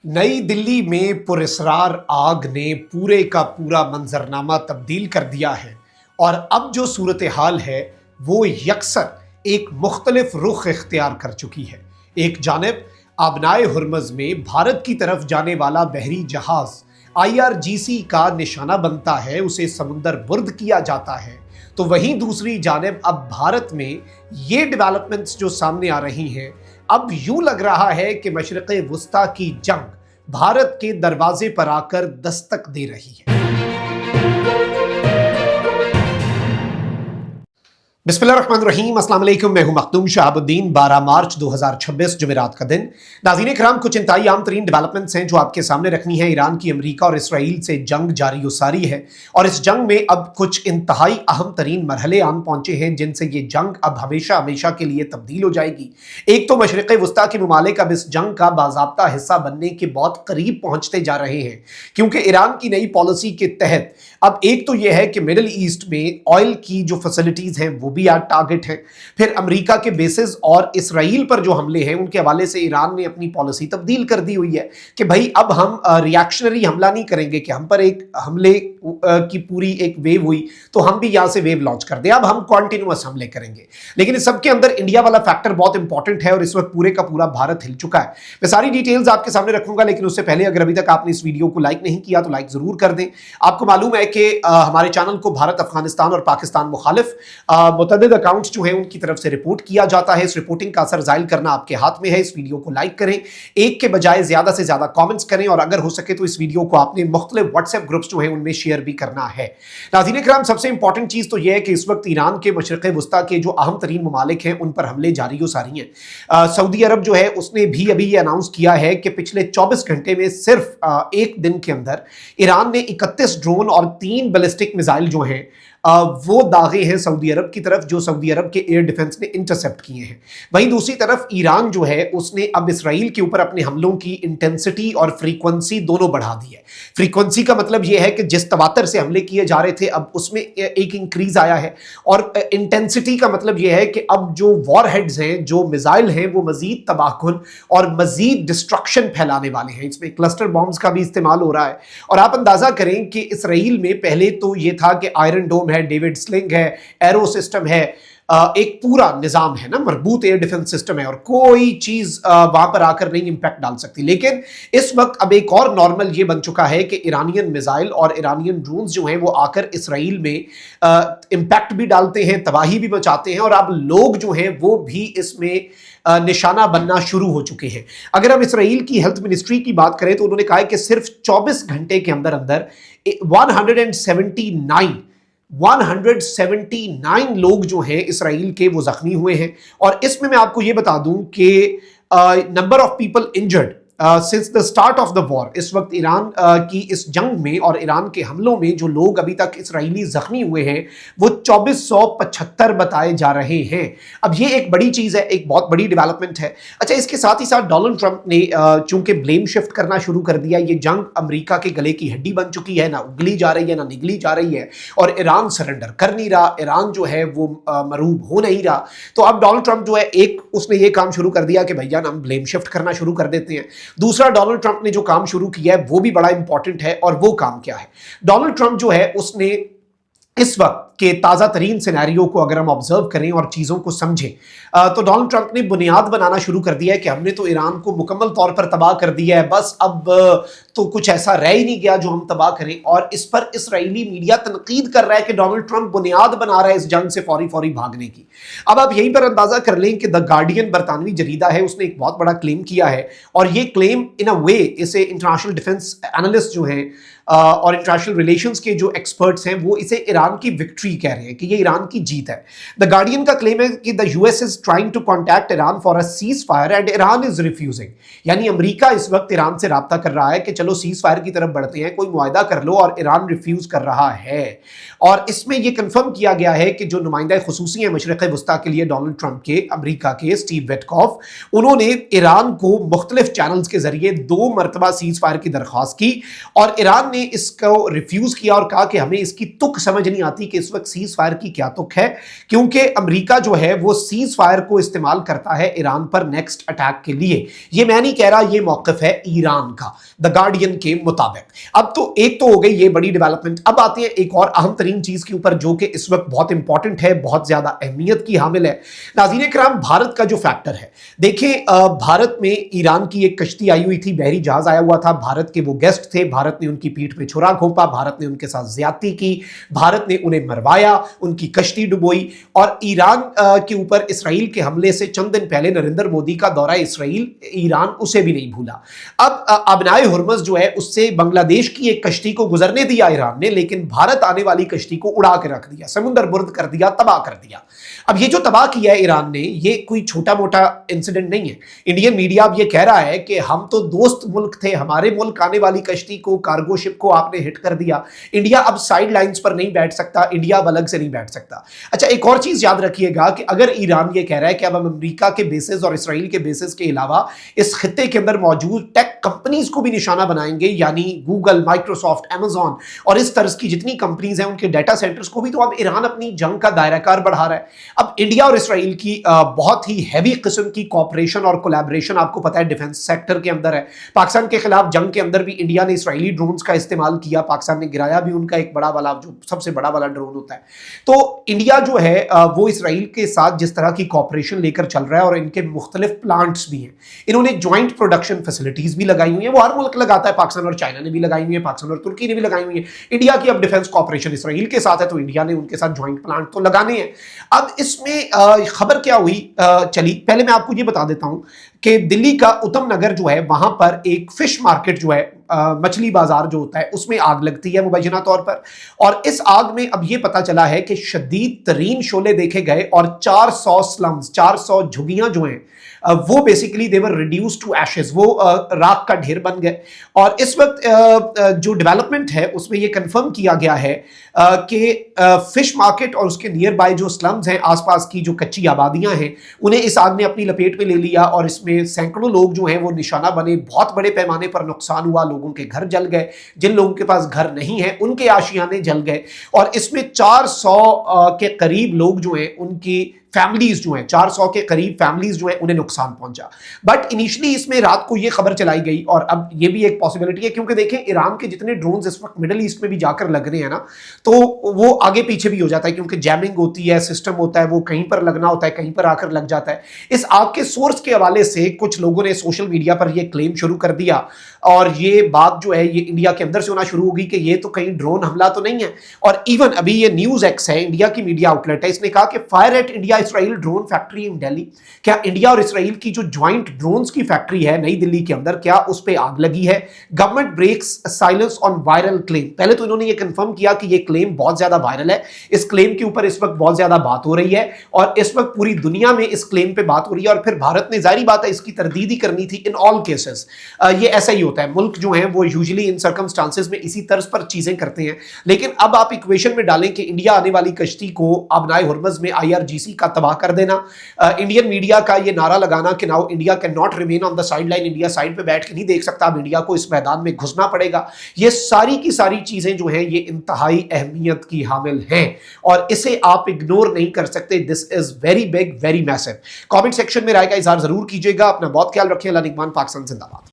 नई दिल्ली में पुरस्रार आग ने पूरे का पूरा मंजरनामा तब्दील कर दिया है और अब जो सूरत हाल है वो यकसर एक मुख्तलिफ रुख इख्तियार कर चुकी है। एक जानिब आबनाए हुरमज में भारत की तरफ जाने वाला बहरी जहाज IRGC का निशाना बनता है, उसे समुंदर बुर्द किया जाता है, तो वहीं दूसरी जानिब अब भारत में ये डेवलपमेंट्स जो सामने आ रही हैं, अब यूं लग रहा है कि मशरिक़े वुस्ता की जंग भारत के दरवाजे पर आकर दस्तक दे रही है। बिस्मिल्लाहिर्रहमानिर्रहीम, अस्सलाम वालेकुम। मैं हूं मखदूम शहाबुद्दीन। 12 मार्च 2026 जुमेरात का दिन। नाज़रीन किराम, कुछ इंतहाई आम तरीन डेवलपमेंट्स हैं जो आपके सामने रखनी है। ईरान की अमेरिका और इसराइल से जंग जारी सारी है और इस जंग में अब कुछ इंतहाई अहम तरीन मरहले आन पहुंचे हैं जिनसे ये जंग अब हमेशा हमेशा के लिए तब्दील हो जाएगी। एक तो मशरिक़े वुस्ता के ममालिक अब इस जंग का बाज़ाब्ता हिस्सा बनने के बहुत करीब पहुंचते जा रहे हैं, क्योंकि ईरान की नई पॉलिसी के तहत अब एक तो यह है कि मिडिल ईस्ट में ऑयल की जो फैसिलिटीज हैं वो भी आज टारगेट है। फिर अमेरिका के बेसिस और इसराइल पर जो हमले हैं उनके हवाले से ईरान ने अपनी पॉलिसी तब्दील कर दी हुई है कि भाई अब हम रिएक्शनरी हमला नहीं करेंगे कि हम पर एक हमले की पूरी एक वेव हुई तो हम भी यहां से वेव लॉन्च कर दें, अब हम कॉन्टिन्यूअस हमले करेंगे। लेकिन इस सबके अंदर इंडिया वाला फैक्टर बहुत इंपॉर्टेंट है और इस वक्त पूरे का पूरा भारत हिल चुका है। मैं सारी डिटेल्स आपके सामने रखूंगा, लेकिन उससे पहले अगर अभी तक आपने इस वीडियो को लाइक नहीं किया तो लाइक जरूर कर दें। आपको मालूम है कि हमारे चैनल को भारत, अफगानिस्तान और पाकिस्तान मुखालिफ मुतअद्दिद अकाउंट्स जो हैं उनकी तरफ से रिपोर्ट किया जाता है। इस रिपोर्टिंग का असर जाहिर करना आपके हाथ में है। इस वीडियो को लाइक करें, एक के बजाय ज्यादा से ज्यादा कमेंट्स करें और अगर हो सके तो इस वीडियो को आपने मुख्तलिफ व्हाट्सएप ग्रुप्स जो हैं उनमें शेयर भी करना है। नाज़रीन किराम, सबसे इंपॉर्टेंट चीज तो यह है कि इस वक्त ईरान के मशरिक़े वुस्ता के जो अहम तरीन ममालिक हैं उन पर हमले जारी हो सारी हैं। सऊदी अरब जो है उसने भी अभी ये अनाउंस किया है कि पिछले 24 घंटे में सिर्फ एक दिन के अंदर ईरान ने 31 ड्रोन और 3 बैलिस्टिक मिसाइल जो हैं वो दागे हैं सऊदी अरब की तरफ, जो सऊदी अरब के एयर डिफेंस ने इंटरसेप्ट किए हैं। वहीं दूसरी तरफ ईरान जो है उसने अब इसराइल के ऊपर अपने हमलों की इंटेंसिटी और फ्रीक्वेंसी दोनों बढ़ा दी है। फ्रीक्वेंसी का मतलब यह है कि जिस तवातर से हमले किए जा रहे थे अब उसमें एक इंक्रीज आया है, और इंटेंसिटी का मतलब यह है कि अब जो वॉर हेड्स हैं, जो मिसाइल हैं, वो मजीद तबाहकुन और मजीद डिस्ट्रक्शन फैलाने वाले हैं। इसमें क्लस्टर बॉम्ब्स का भी इस्तेमाल हो रहा है और आप अंदाजा करें कि इसराइल में पहले तो यह था कि आयरन डोम है, डेविड स्लिंग है, एरो सिस्टम है, एक पूरा निजाम है ना, मजबूत एयर डिफेंस सिस्टम है और कोई चीज वहां पर आकर नहीं इंपैक्ट डाल सकती। लेकिन इस वक्त अब एक और नॉर्मल ये बन चुका है कि ईरानियन मिसाइल और ईरानियन ड्रोन्स जो हैं वो आकर इसराइल में इंपैक्ट भी डालते हैं, तबाही भी मचाते हैं और अब लोग जो हैं वो भी इसमें निशाना बनना शुरू हो चुके हैं। अगर हम इसराइल की हेल्थ मिनिस्ट्री की बात करें तो उन्होंने कहा है कि सिर्फ 24 घंटे के अंदर अंदर 179 लोग जो हैं इसराइल के वो जख्मी हुए हैं। और इसमें मैं आपको ये बता दूं कि number of people injured since the start of the war, इस वक्त ईरान की इस जंग में और ईरान के हमलों में जो लोग अभी तक इसराइली जख्मी हुए हैं वो 2475 बताए जा रहे हैं। अब ये एक बड़ी चीज है, एक बहुत बड़ी डेवलपमेंट है। अच्छा, इसके साथ ही साथ डोनाल्ड ट्रंप ने चूंकि ब्लेम शिफ्ट करना शुरू कर दिया, ये जंग अमेरिका के गले की हड्डी बन चुकी है, ना उगली जा रही है ना निगली जा रही है और ईरान सरेंडर कर नहीं रहा, ईरान जो है वो मरूब हो नहीं रहा। तो अब डोनाल्ड ट्रंप जो है उसने ये काम शुरू कर दिया कि भैया हम ब्लेम शिफ्ट करना शुरू कर देते हैं। दूसरा, डोनाल्ड ट्रंप ने जो काम शुरू किया है वो भी बड़ा इंपॉर्टेंट है और वो काम क्या है? डोनाल्ड ट्रंप जो है उसने इस वक्त के ताज़ा तरीन सिनेरियो को अगर हम ऑब्जर्व करें और चीज़ों को समझें तो डोनाल्ड ट्रंप ने बुनियाद बनाना शुरू कर दिया है कि हमने तो ईरान को मुकम्मल तौर पर तबाह कर दिया है, बस अब तो कुछ ऐसा रह ही नहीं गया जो हम तबाह करें। और इस पर इसराइली मीडिया तनकीद कर रहा है कि डोनाल्ड ट्रंप बुनियाद बना रहा है इस जंग से फौरी फौरी भागने की। अब आप यहीं पर अंदाजा कर लें कि द गार्डियन बरतानवी जरीदा है, उसने एक बहुत बड़ा क्लेम किया है और ये क्लेम इन अ वे इसे इंटरनेशनल डिफेंस एनालिस्ट जो हैं और इंटरनेशनल रिलेशंस के जो एक्सपर्ट्स हैं वो इसे ईरान की विक्ट्री कह रहे हैं कि ये ईरान की जीत है। द गार्डियन का क्लेम है कि the US is trying to contact Iran for a ceasefire and Iran is refusing. यानी अमेरिका इस वक्त ईरान से राब्ता कर रहा है कि चलो सीज फायर की तरफ बढ़ते हैं, कोई मुआहदा कर लो, और ईरान रिफ्यूज कर रहा है। और इसमें यह कंफर्म किया गया है कि जो नुमाइंदा खुसूसी है मशरिक़े वुस्ता के लिए डोनाल्ड ट्रंप के, अमेरिका के स्टीव विटकॉफ, उन्होंने ईरान को मुख्तलिफ चैनल्स के जरिए 2 मरतबा सीज फायर की दरख्वास्त की और ईरान ने इसको रिफ्यूज किया और कहा कि हमें इसकी तुक समझ नहीं आती कि इस वक्त सीज फायर की क्या तुक है, क्योंकि अमेरिका जो है वो सीज फायर को इस्तेमाल करता है ईरान पर नेक्स्ट अटैक के लिए। ये मैं नहीं कह रहा, ये मौकफ है ईरान का द गार्डियन के मुताबिक। अब तो एक तो हो गई ये बड़ी डेवलपमेंट, अब आते हैं एक और अहम तरीन चीज के ऊपर जो कि इस वक्त बहुत इंपॉर्टेंट है, बहुत ज्यादा अहमियत की हामिल है। नाज़रीन किराम, भारत का जो फैक्टर है, देखिए भारत में ईरान की एक कश्ती आई हुई थी, बहरी जहाज आया हुआ था, भारत के वो गेस्ट थे, भारत ने उनकी पीठ पे छुरा घोंपा, भारत ने उनके साथ ज्यादती की, भारत ने उन्हें मरवाया, उनकी कश्ती डुबोई। और ईरान के ऊपर इसराइल के हमले से चंद दिन पहले नरेंद्र मोदी का दौरा इसराइल, ईरान उसे भी नहीं भूला। अब अबनाए हुर्मुज़ जो है उससे बांग्लादेश की एक कश्ती को गुजरने दिया ईरान ने, लेकिन भारत आने वाली कश्ती को उड़ा के रख दिया, समुद्र बुर्द कर दिया, तबाह कर दिया। अब ये जो तबाह किया है ईरान ने, ये कोई छोटा मोटा इंसिडेंट नहीं है। इंडियन मीडिया अब ये कह रहा है कि हम तो दोस्त मुल्क थे, हमारे मुल्क आने वाली कश्ती को, कार्गो शिप को आपने हिट कर दिया, इंडिया अब साइड लाइंस पर नहीं बैठ सकता, इंडिया अब अलग से नहीं बैठ सकता। अच्छा, एक और चीज याद रखिएगा कि अगर ईरान ये कह रहा है कि अब हम अमेरिका के बेसिस और इसराइल के बेसिस के अलावा इस खित्ते के अंदर मौजूद टेक कंपनीज को भी निशाना बनाएंगे, यानी गूगल, माइक्रोसॉफ्ट, अमेजॉन और इस तरह की जितनी कंपनीज हैं उनके डाटा सेंटर्स को भी, तो अब ईरान अपनी जंग का दायराकार बढ़ा रहा है। अब इंडिया और इसराइल की बहुत ही हैवी किस्म की कॉपरेशन और कोलैबोरेशन आपको पता है डिफेंस सेक्टर के अंदर है। पाकिस्तान के खिलाफ जंग के अंदर भी इंडिया ने इसराइली ड्रोन्स का इस्तेमाल किया, पाकिस्तान ने गिराया भी उनका एक बड़ा वाला, जो सबसे बड़ा वाला ड्रोन होता है। तो इंडिया जो है वो इसराइल के साथ जिस तरह की कॉपरेशन लेकर चल रहा है, और इनके मुख्तलिफ प्लांट्स भी हैं, इन्होंने ज्वाइंट प्रोडक्शन फैसिलिटीज भी लगाई हुई है, वो हर मुल्क लगाता है, पाकिस्तान और चाइना ने भी लगाई हुई है, पाकिस्तान और तुर्की ने भी लगाई हुई है। इंडिया की अब डिफेंस कॉपरेशन इसराइल के साथ है, तो इंडिया ने उनके साथ ज्वाइंट प्लांट तो लगाने हैं। अब इसमें खबर क्या हुई चली, पहले मैं आपको ये बता देता हूं कि दिल्ली का उत्तम नगर जो है वहां पर एक फिश मार्केट जो है, मछली बाजार जो होता है, उसमें आग लगती है मुबैना तौर पर। और इस आग में अब यह पता चला है कि शदीद तरीन शोले देखे गए और 400 स्लम्स, 400 झुग्गियां जो हैं वो basically they were reduce to ashes, वो राख का ढेर बन गए। और इस वक्त जो डेवलपमेंट है उसमें ये कंफर्म किया गया है कि फिश मार्केट और उसके नियर बाय जो स्लम्स हैं, आसपास की जो कच्ची आबादियां हैं, उन्हें इस आग ने अपनी लपेट में ले लिया और इसमें सैकड़ों लोग जो हैं वो निशाना बने, बहुत बड़े पैमाने पर नुकसान हुआ, लोगों के घर जल गए, जिन लोगों के पास घर नहीं है उनके आशियाने जल गए। और इसमें 400 के करीब लोग जो हैं, उनकी फैमिलीज जो हैं, 400 के करीब फैमिलीज जो हैं उन्हें नुकसान पहुंचा। बट इनिशियली इसमें रात को ये खबर चलाई गई, और अब ये भी एक पॉसिबिलिटी है, क्योंकि देखें ईरान के जितने ड्रोन्स इस वक्त मिडिल ईस्ट में भी जाकर लग रहे हैं ना, तो वो आगे पीछे भी हो जाता है, क्योंकि जैमिंग होती है, सिस्टम होता है, वो कहीं पर लगना होता है, कहीं पर आकर लग जाता है। इस आग के सोर्स के हवाले से कुछ लोगों ने सोशल मीडिया पर यह क्लेम शुरू कर दिया, और ये बात जो है ये इंडिया के अंदर से होना शुरू होगी कि ये तो कहीं ड्रोन हमला तो नहीं है। और इवन अभी ये न्यूज एक्स है, इंडिया की मीडिया आउटलेट है, इसने कहा कि fire eight India Israel drone factory in Delhi. क्या इंडिया और इसराइल की जो ज्वाइंट ड्रोन्स की फैक्ट्री है नई दिल्ली के अंदर, क्या उस पर आग लगी है? Government breaks silence on viral claim. पहले तो इन्होंने ये कंफर्म किया कि ये क्लेम बहुत ज्यादा वायरल है, इस क्लेम के ऊपर इस वक्त बहुत ज्यादा बात हो रही है, और इस वक्त पूरी दुनिया में इस क्लेम पे बात हो रही है। और फिर भारत ने, जाहिर बात है, इसकी तरदीद ही करनी थी इन ऑल केसेस। ये ऐसा ही होता है, मुल्क जो है वो यूजुअली इन सर्कमस्टांसेस में इसी तर्ज पर चीजें करते हैं। लेकिन अब आप इक्वेशन में डालें कि इंडिया आने वाली कश्ती को अबनाए हुर्मुज़ में IRGC का तबाह कर देना, इंडियन मीडिया का ये नारा लगाना कि now India can not remain on the side line, India side पे बैठ के नहीं देख सकता, अब इंडिया को इस मैदान में घुसना पड़ेगा। ये सारी की सारी चीजें जो हैं ये इंतहाई अहमियत की हामिल हैं, और इसे आप इग्नोर नहीं कर सकते। This is very big, very massive. Comment section में राय का इजहार जरूर कीजिएगा। अपना बहुत ख्याल रखिए। अल्लाह निगहबान। पाकिस्तान जिंदाबाद।